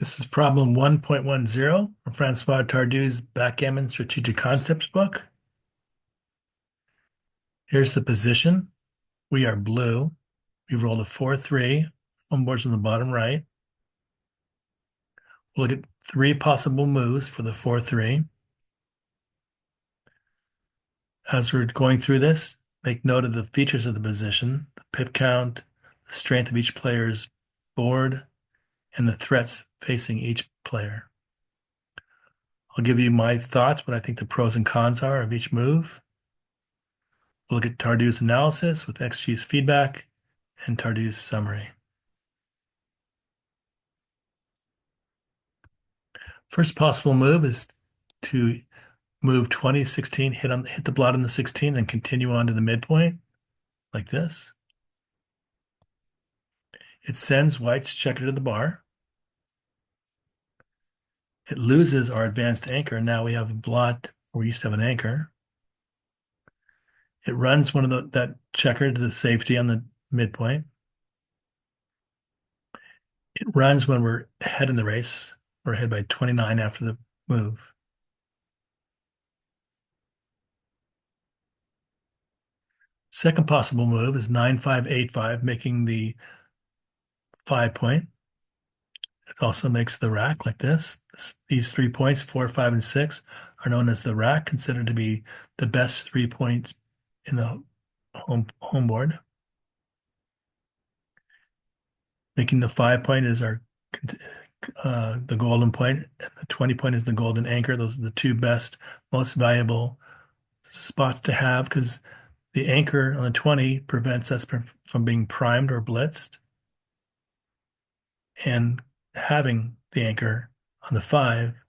This is problem 1.10 from Francois Tardieu's Backgammon Strategic Concepts book. Here's the position. We are blue. We've rolled a 4-3. Home board's on the bottom right. We'll look at three possible moves for the 4-3. As we're going through this, make note of the features of the position, the pip count, the strength of each player's board, and the threats facing each player. I'll give you my thoughts, what I think the pros and cons are of each move. We'll look at Tardieu's analysis with XG's feedback and Tardieu's summary. First possible move is to move 20, 16, hit the blot on the 16, and continue on to the midpoint, like this. It sends white's checker to the bar. It loses our advanced anchor. Now we have a blot where we used to have an anchor. It runs that checker to the safety on the midpoint. It runs when we're ahead in the race. We're ahead by 29 after the move. Second possible move is 9-5-8-5, making the 5-point. It also makes the rack like this. These 3 points, 4, 5, and 6, are known as the rack, considered to be the best 3 points in the home board. Making the 5-point is the golden point, and the 20-point is the golden anchor. Those are the two best, most valuable spots to have because the anchor on the 20 prevents us from being primed or blitzed. And having the anchor on the 5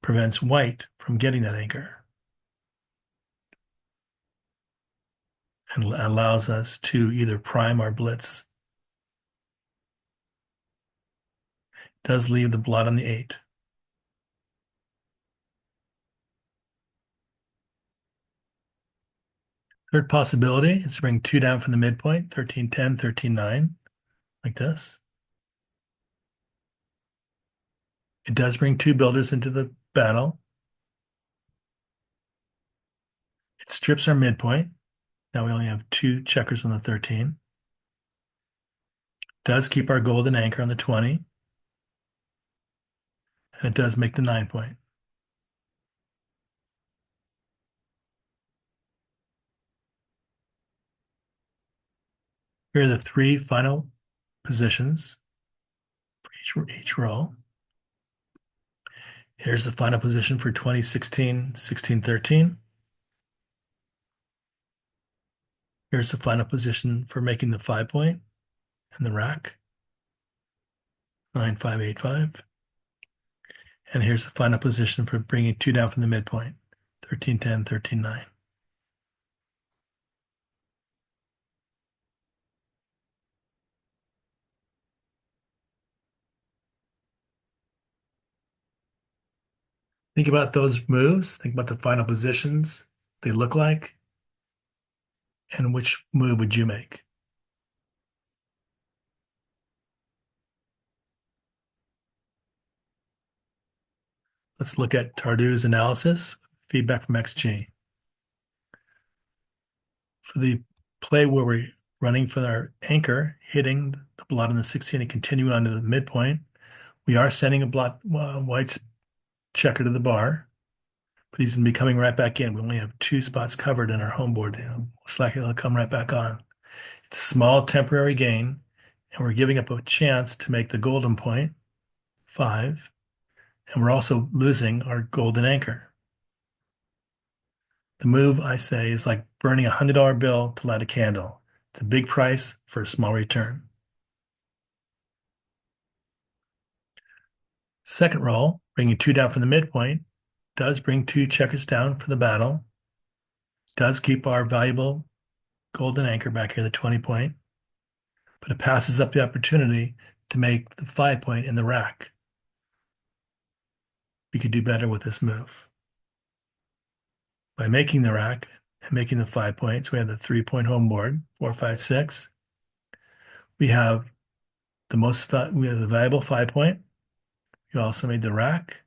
prevents white from getting that anchor and allows us to either prime or blitz. It does leave the blot on the 8. Third possibility is to bring 2 down from the midpoint, 13-10, 13-9, like this. It does bring 2 builders into the battle. It strips our midpoint. Now we only have 2 checkers on the 13. It does keep our golden anchor on the 20. And it does make the 9-point. Here are the 3 final positions for each row. Here's the final position for 2016, 16, 13. Here's the final position for making the 5-point and the rack, 9-5-8-5. And here's the final position for bringing 2 down from the midpoint, 13-10, 13-9. Think about those moves. Think about the final positions they look like. And which move would you make? Let's look at Tardieu's analysis, feedback from XG. For the play where we're running for our anchor, hitting the blot on the 16 and continuing on to the midpoint, we are sending a blot white's checker to the bar, but he's going to be coming right back in. We only have 2 spots covered in our home board. Most likely he'll come right back on. It's a small temporary gain, and we're giving up a chance to make the golden point, 5, and we're also losing our golden anchor. The move, I say, is like burning a $100 bill to light a candle. It's a big price for a small return. Second roll, bringing 2 down from the midpoint, does bring 2 checkers down for the battle, does keep our valuable golden anchor back here, the 20-point, but it passes up the opportunity to make the 5-point in the rack. We could do better with this move. By making the rack and making the 5 points, we have the 3-point home board, 4, 5, 6. We have the valuable 5-point, You also made the rack,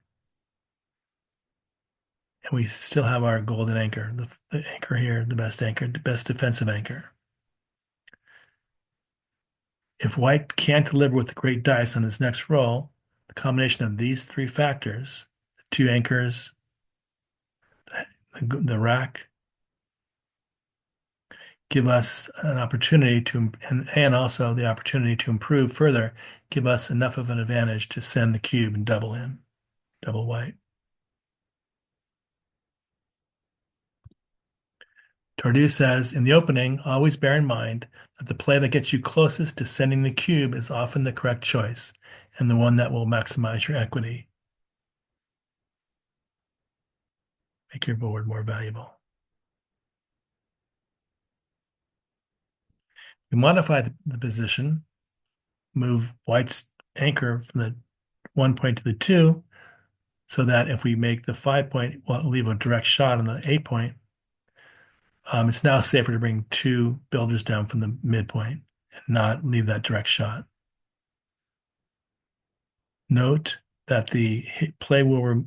and we still have our golden anchor, the anchor here, the best anchor, the best defensive anchor. If white can't deliver with the great dice on his next roll, the combination of these three factors, the two anchors, the rack, give us an opportunity to, and also the opportunity to improve further, give us enough of an advantage to send the cube and double him, double white. Tardieu says, in the opening, always bear in mind that the play that gets you closest to sending the cube is often the correct choice and the one that will maximize your equity, make your board more valuable. We modify the position, move white's anchor from the 1 point to the 2, so that if we make the 5 point, we'll leave a direct shot on the 8 point. It's now safer to bring two builders down from the midpoint and not leave that direct shot. Note that the play where we're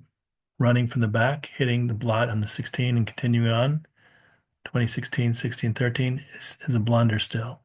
running from the back, hitting the blot on the 16 and continuing on, 2016, 16, 13, is a blunder still.